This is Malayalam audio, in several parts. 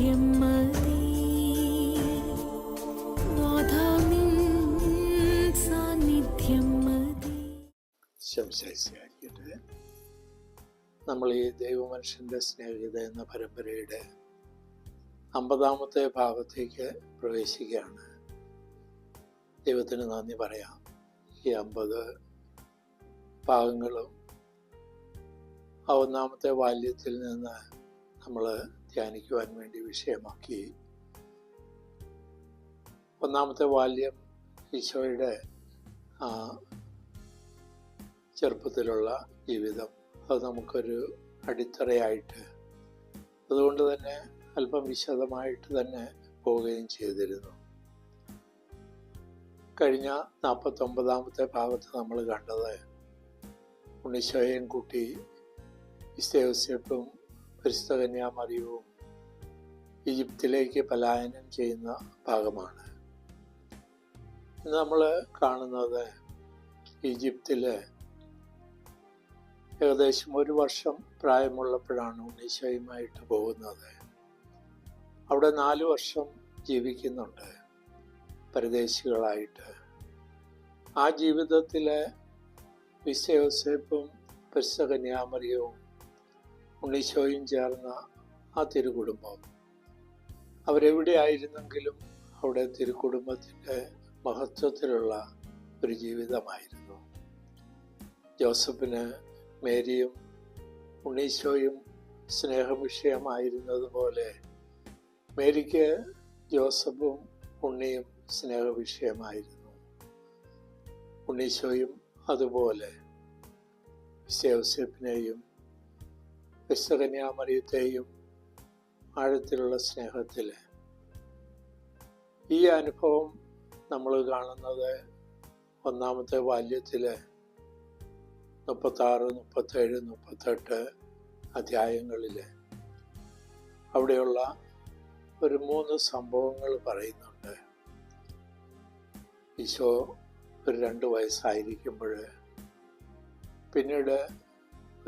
സാന്നിധ്യം മതി, നാഥാ നിൻ സാന്നിധ്യം മതി. ശംശായിരിക്കട്ടെ. നമ്മൾ ഈ ദൈവമനുഷ്യൻ്റെ സ്നേഹിത എന്ന പരമ്പരയുടെ 50-ാമത്തെ ഭാഗത്തേക്ക് പ്രവേശിക്കുകയാണ്. ദൈവത്തിന് നന്ദി പറയാം. ഈ 50 ഭാഗങ്ങളും ആ 1-ാമത്തെ ബാല്യത്തിൽ നിന്ന് നമ്മൾ ധ്യാനിക്കുവാൻ വേണ്ടി വിഷയമാക്കി. 1-ാമത്തെ ബാല്യം ഈശോയുടെ ചെറുപ്പത്തിലുള്ള ജീവിതം, അത് നമുക്കൊരു അടിത്തറയായിട്ട്, അതുകൊണ്ട് തന്നെ അല്പം വിശദമായിട്ട് തന്നെ പോവുകയും ചെയ്തിരുന്നു. കഴിഞ്ഞ 49-ാമത്തെ ഭാഗത്ത് നമ്മൾ കണ്ടത് ഉണ്ണീശോയെയും കൂട്ടി യോസേപ്പും പരിശുദ്ധ കന്യാമറിയവും ഈജിപ്തിലേക്ക് പലായനം ചെയ്യുന്ന ഭാഗമാണ്. ഇന്ന് നമ്മൾ കാണുന്നത് ഈജിപ്തിൽ ഏകദേശം 1 വർഷം പ്രായമുള്ളപ്പോഴാണ് ഉണ്ണീശോയുമായിട്ട് പോകുന്നത്. അവിടെ 4 വർഷം ജീവിക്കുന്നുണ്ട് പരദേശികളായിട്ട്. ആ ജീവിതത്തിലെ യോസേപ്പും പരിശുദ്ധ കന്യാമറിയവും ഉണ്ണീശോയും ചേർന്ന ആ തിരുകുടുംബം, അവരെവിടെ ആയിരുന്നെങ്കിലും അവിടെ തിരുക്കുടുംബത്തിൻ്റെ മഹത്വത്തിലുള്ള ഒരു ജീവിതമായിരുന്നു. ജോസഫിന് മേരിയും ഉണ്ണീശോയും സ്നേഹവിഷയമായിരുന്നതുപോലെ മേരിക്ക് ജോസഫും ഉണ്ണിയും സ്നേഹവിഷയമായിരുന്നു. ഉണ്ണീശോയും അതുപോലെ യോസേപ്പിനെയും പരിശുദ്ധ കന്യാമറിയത്തെയും ആഴത്തിലുള്ള സ്നേഹത്തിൽ. ഈ അനുഭവം നമ്മൾ കാണുന്നത് 1-ാമത്തെ ബാല്യത്തിൽ 36, 37, 38 അധ്യായങ്ങളിൽ. അവിടെയുള്ള ഒരു 3 സംഭവങ്ങൾ പറയുന്നുണ്ട്. ഈശോ ഒരു 2 വയസ്സായിരിക്കുമ്പോൾ, പിന്നീട്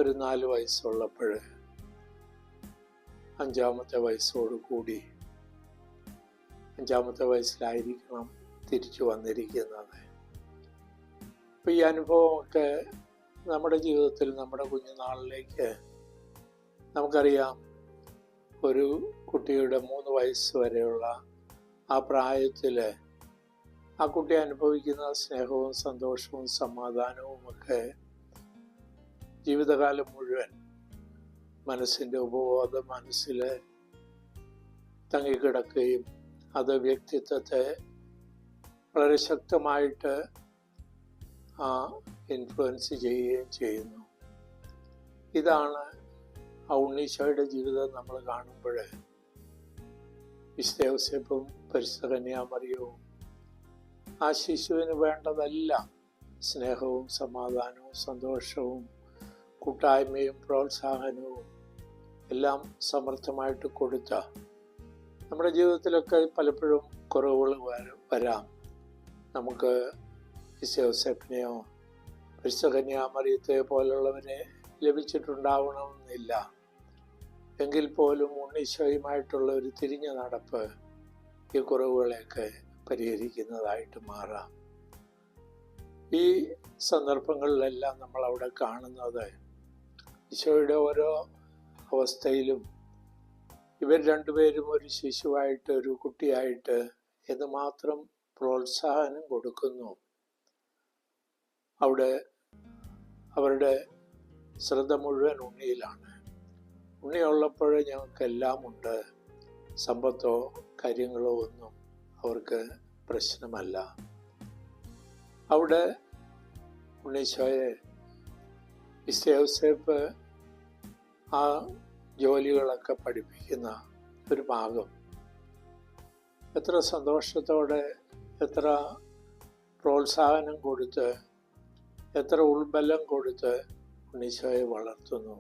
ഒരു 4 വയസ്സുള്ളപ്പോൾ, 5-ാമത്തെ വയസ്സോട് കൂടി, 5-ാമത്തെ വയസ്സിലായിരിക്കണം തിരിച്ചു വന്നിരിക്കുന്നത്. അപ്പോൾ ഈ അനുഭവമൊക്കെ നമ്മുടെ ജീവിതത്തിൽ, നമ്മുടെ കുഞ്ഞുനാളിലേക്ക് നമുക്കറിയാം. ഒരു കുട്ടിയുടെ 3 വയസ്സ് വരെയുള്ള ആ പ്രായത്തിൽ ആ കുട്ടി അനുഭവിക്കുന്ന സ്നേഹവും സന്തോഷവും സമാധാനവും ഒക്കെ ജീവിതകാലം മുഴുവൻ മനസ്സിൻ്റെ ഉപബോധ മനസ്സിൽ തങ്ങിക്കിടക്കുകയും അത് വ്യക്തിത്വത്തെ വളരെ ശക്തമായിട്ട് ഇൻഫ്ലുവൻസ് ചെയ്യുകയും ചെയ്യുന്നു. ഇതാണ് ആ ഉണ്ണീശോയുടെ ജീവിതം നമ്മൾ കാണുമ്പോൾ വിശുദ്ധ യോസേപ്പും പരിശുദ്ധ കന്യാമറിയവും ആ ശിശുവിന് വേണ്ടതെല്ലാം സ്നേഹവും സമാധാനവും സന്തോഷവും കൂട്ടായ്മയും പ്രോത്സാഹനവും എല്ലാം സമർത്ഥമായിട്ട് കൊടുത്ത, നമ്മുടെ ജീവിതത്തിലൊക്കെ പലപ്പോഴും കുറവുകൾ വരാം. നമുക്ക് യോസേപ്പിനെയോ പരിശുദ്ധ കന്യാമറിയത്തെ പോലുള്ളവരെ ലഭിച്ചിട്ടുണ്ടാവണമെന്നില്ല. എങ്കിൽ പോലും ഉണ്ണീശോയുമായിട്ടുള്ള ഒരു തിരിഞ്ഞ നടപ്പ് ഈ കുറവുകളെയൊക്കെ പരിഹരിക്കുന്നതായിട്ട് മാറാം. ഈ സന്ദർഭങ്ങളിലെല്ലാം നമ്മൾ അവിടെ കാണുന്നത് ഈശോയുടെ ഓരോ അവസ്ഥയിലും ഇവർ 2 പേരും ഒരു ശിശുവായിട്ട്, ഒരു കുട്ടിയായിട്ട് എന്ന് മാത്രം പ്രോത്സാഹനം കൊടുക്കുന്നു. അവിടെ അവരുടെ ശ്രദ്ധ മുഴുവൻ ഉണ്ണിയിലാണ്. ഉണ്ണിയുള്ളപ്പോൾ ഞങ്ങൾക്കെല്ലാം ഉണ്ട്, സമ്പത്തോ കാര്യങ്ങളോ ഒന്നും അവർക്ക് പ്രശ്നമല്ല. അവിടെ ഉണ്ണീശോയെ യോസേപ്പ് ആ ജോലികളൊക്കെ പഠിപ്പിക്കുന്ന ഒരു ഭാഗം എത്ര സന്തോഷത്തോടെ, എത്ര പ്രോത്സാഹനം കൊടുത്ത്, എത്ര ഉൾബലം കൊടുത്ത് ഉണ്ണീശോയെ വളർത്തുന്നു.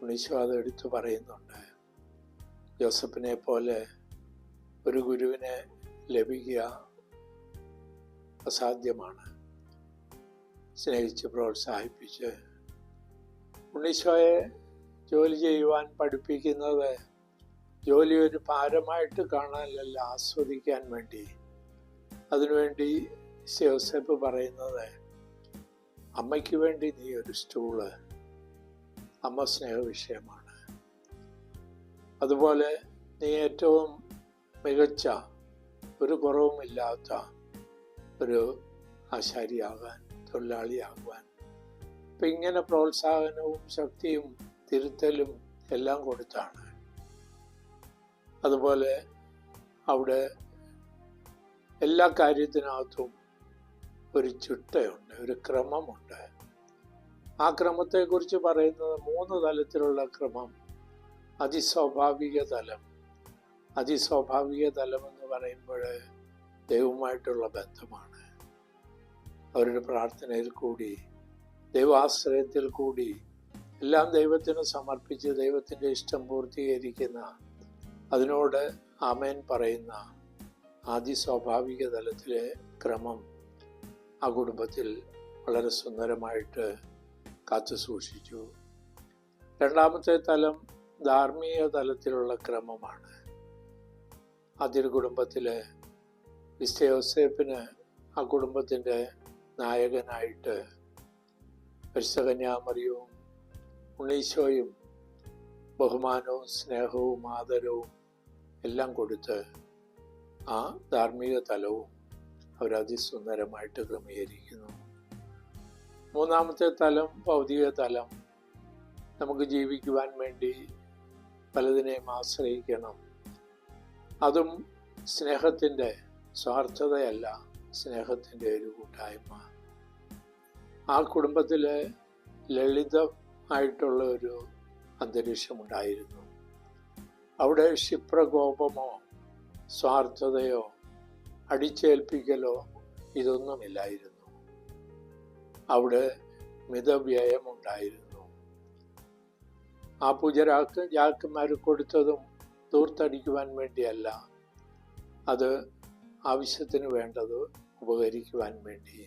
ഉണ്ണീശോ അത് എടുത്തു പറയുന്നുണ്ട്. ജോസഫിനെ പോലെ ഒരു ഗുരുവിനെ ലഭിക്കുക അസാധ്യമാണ്. സ്നേഹിച്ച് ഉണ്ണീശോയെ ജോലി ചെയ്യുവാൻ പഠിപ്പിക്കുന്നത് ജോലി ഒരു ഭാരമായിട്ട് കാണാനല്ല, ആസ്വദിക്കാൻ വേണ്ടി. അതിനുവേണ്ടി യോസേപ്പ് പറയുന്നത്, അമ്മയ്ക്ക് വേണ്ടി നീ ഒരു സ്റ്റൂള്, അമ്മ സ്നേഹവിഷയമാണ്. അതുപോലെ നീ ഏറ്റവും മികച്ച, ഒരു കുറവുമില്ലാത്ത ഒരു ആശാരിയാകാൻ, തൊഴിലാളിയാകുവാൻ. അപ്പം ഇങ്ങനെ പ്രോത്സാഹനവും ശക്തിയും തിരുത്തലും എല്ലാം കൊടുത്താണ്. അതുപോലെ അവിടെ എല്ലാ കാര്യത്തിനകത്തും ഒരു ചിട്ടയുണ്ട്, ഒരു ക്രമമുണ്ട്. ആ ക്രമത്തെക്കുറിച്ച് പറയുന്നത് 3 തലത്തിലുള്ള ക്രമം. അതിസ്വാഭാവിക തലം. അതിസ്വാഭാവിക തലം എന്ന് പറയുമ്പോൾ ദൈവവുമായിട്ടുള്ള ബന്ധമാണ്. അവരുടെ പ്രാർത്ഥനയിൽ കൂടി, ദൈവാശ്രയത്തിൽ കൂടി എല്ലാം ദൈവത്തിന് സമർപ്പിച്ച് ദൈവത്തിൻ്റെ ഇഷ്ടം പൂർത്തീകരിക്കുന്ന, അതിനോട് ആമേൻ പറയുന്ന അതിസ്വാഭാവിക തലത്തിലെ ക്രമം ആ കുടുംബത്തിൽ വളരെ സുന്ദരമായിട്ട് കാത്തു സൂക്ഷിച്ചു. രണ്ടാമത്തെ തലം ധാർമ്മിക തലത്തിലുള്ള ക്രമമാണ്. അതിൽ കുടുംബത്തിലെ യോസേപ്പിന് ആ കുടുംബത്തിൻ്റെ നായകനായിട്ട് പരിശുദ്ധ കന്യാമറിയവും ഉണ്ണീശോയും ബഹുമാനവും സ്നേഹവും ആദരവും എല്ലാം കൊടുത്ത് ആ ധാർമ്മിക തലവും അവരതിസുന്ദരമായിട്ട് ക്രമീകരിക്കുന്നു. മൂന്നാമത്തെ തലം ഭൗതിക തലം. നമുക്ക് ജീവിക്കുവാൻ വേണ്ടി പലതിനെയും ആശ്രയിക്കണം. അതും സ്നേഹത്തിൻ്റെ, സ്വാർത്ഥതയല്ല, സ്നേഹത്തിൻ്റെ ഒരു കൂട്ടായ്മ. ആ കുടുംബത്തിൽ ലളിതമായിട്ടുള്ള ഒരു അന്തരീക്ഷമുണ്ടായിരുന്നു. അവിടെ ക്ഷിപ്രകോപമോ സ്വാർത്ഥതയോ അടിച്ചേൽപ്പിക്കലോ ഇതൊന്നുമില്ലായിരുന്നു. അവിടെ മിതവ്യയമുണ്ടായിരുന്നു. ആ പൂജരാജാക്കന്മാർ കൊടുത്തതും ദൂർത്തടിക്കുവാൻ വേണ്ടിയല്ല, അത് ആവശ്യത്തിന് വേണ്ടത് ഉപകരിക്കുവാൻ വേണ്ടി.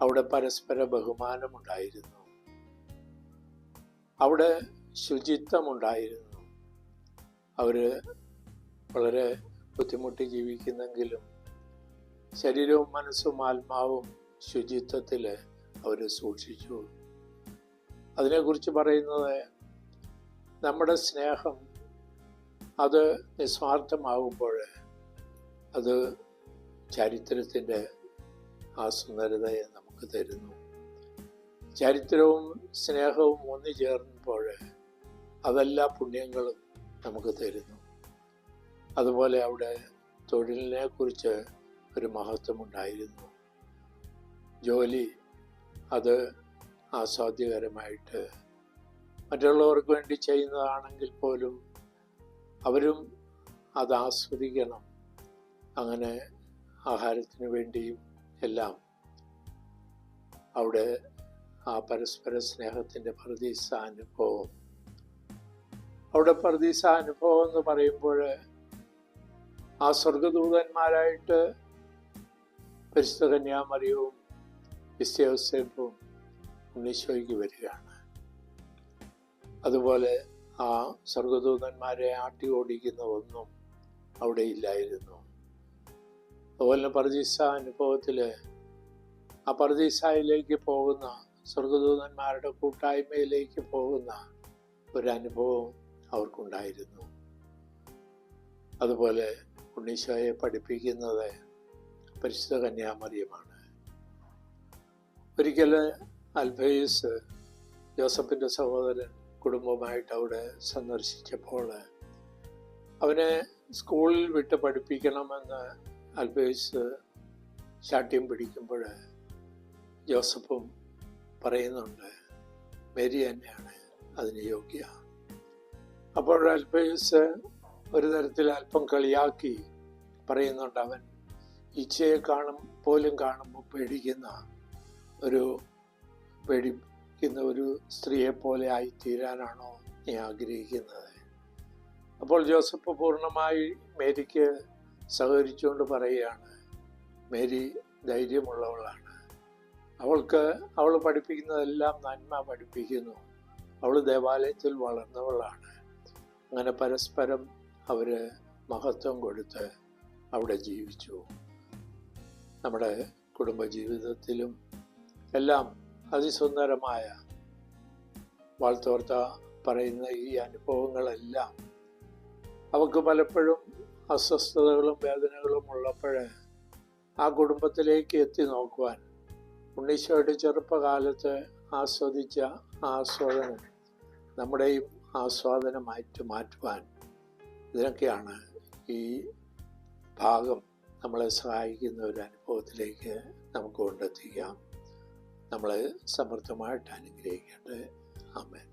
അവിടെ പരസ്പര ബഹുമാനമുണ്ടായിരുന്നു. അവിടെ ശുചിത്വമുണ്ടായിരുന്നു. അവർ വളരെ ബുദ്ധിമുട്ടി ജീവിക്കുന്നെങ്കിലും ശരീരവും മനസ്സും ആത്മാവും ശുചിത്വത്തിൽ അവർ സൂക്ഷിച്ചു. അതിനെക്കുറിച്ച് പറയുന്നത്, നമ്മുടെ സ്നേഹം അത് നിസ്വാർത്ഥമാകുമ്പോൾ അത് ചരിത്രത്തിൻ്റെ ആ സുന്ദരതയെ നമുക്ക് തരുന്നു. ചരിത്രവും സ്നേഹവും ഒന്നു ചേർന്നപ്പോൾ അതെല്ലാ പുണ്യങ്ങളും നമുക്ക് തരുന്നു. അതുപോലെ അവിടെ തൊഴിലിനെ കുറിച്ച് ഒരു മഹത്വമുണ്ടായിരുന്നു. ജോലി അത് ആസ്വാദ്യകരമായിട്ട് മറ്റുള്ളവർക്ക് വേണ്ടി ചെയ്യുന്നതാണെങ്കിൽ പോലും അവരും അത് ആസ്വദിക്കണം. അങ്ങനെ ആഹാരത്തിന് വേണ്ടിയും എല്ലാം അവിടെ ആ പരസ്പര സ്നേഹത്തിൻ്റെ പറുദീസാനുഭവം. അവിടെ പറുദീസാനുഭവം എന്ന് പറയുമ്പോൾ ആ സ്വർഗദൂതന്മാരായിട്ട് പരിശുദ്ധ കന്യാമറിയവും യോസേപ്പും ഉണ്ണീശോയ്ക്ക് വരികയാണ്. അതുപോലെ ആ സ്വർഗദൂതന്മാരെ ആട്ടി ഓടിക്കുന്ന ഒന്നും അവിടെ ഇല്ലായിരുന്നു. അതുപോലെ പറുദീസ അനുഭവത്തിൽ ആ പറുദീസയിലേക്ക് പോകുന്ന, സ്വർഗദൂതന്മാരുടെ കൂട്ടായ്മയിലേക്ക് പോകുന്ന ഒരനുഭവം അവർക്കുണ്ടായിരുന്നു. അതുപോലെ ഉണ്ണീശോയെ പഠിപ്പിക്കുന്നത് പരിശുദ്ധ കന്യാമറിയമാണ്. ഒരിക്കൽ അൽഫേയുസ്, ജോസഫിൻ്റെ സഹോദരൻ, കുടുംബമായിട്ട് അവിടെ സന്ദർശിച്ചപ്പോൾ അവനെ സ്കൂളിൽ വിട്ട് പഠിപ്പിക്കണമെന്ന് അൽഫേയുസ് ശാഠ്യം പിടിക്കുമ്പോൾ ജോസഫും പറയുന്നുണ്ട്, മേരി തന്നെയാണ് അതിന് യോഗ്യ. അപ്പോൾ അൽഫേയുസ് ഒരു തരത്തിൽ അല്പം കളിയാക്കി പറയുന്നുണ്ട്, അവൻ ഈച്ചയെ പോലും കാണുമ്പോൾ പേടിക്കുന്ന ഒരു സ്ത്രീയെ പോലെ ആയിത്തീരാനാണോ നീ ആഗ്രഹിക്കുന്നത്? അപ്പോൾ ജോസഫ് പൂർണ്ണമായി മേരിക്ക് സഹകരിച്ചുകൊണ്ട് പറയുകയാണ്, മേരി ധൈര്യമുള്ളവളാണ്. അവൾ പഠിപ്പിക്കുന്നതെല്ലാം നന്മ പഠിപ്പിക്കുന്നു. അവൾ ദേവാലയത്തിൽ വളർന്നവളാണ്. അങ്ങനെ പരസ്പരം അവർ മഹത്വം കൊടുത്ത് അവിടെ ജീവിച്ചു. നമ്മുടെ കുടുംബജീവിതത്തിലും എല്ലാം അതിസുന്ദരമായ വാഴ്ത്തോർത്ത പറയുന്ന ഈ അനുഭവങ്ങളെല്ലാം അവർക്ക് പലപ്പോഴും അസ്വസ്ഥതകളും വേദനകളും ഉള്ളപ്പോൾ ആ കുടുംബത്തിലേക്ക് എത്തി നോക്കുവാൻ, ഉണ്ണീശോയുടെ ചെറുപ്പകാലത്ത് ആസ്വദിച്ച ആസ്വാദനം നമ്മുടെയും ആസ്വാദനമായിട്ട് മാറ്റുവാൻ, ഇതിനൊക്കെയാണ് ഈ ഭാഗം നമ്മളെ സഹായിക്കുന്ന ഒരു അനുഭവത്തിലേക്ക് നമുക്ക് കൊണ്ടെത്തിക്കാം. നമ്മളെ സമൃദ്ധമായിട്ട് അനുഗ്രഹിക്കട്ടെ. ആമേൻ.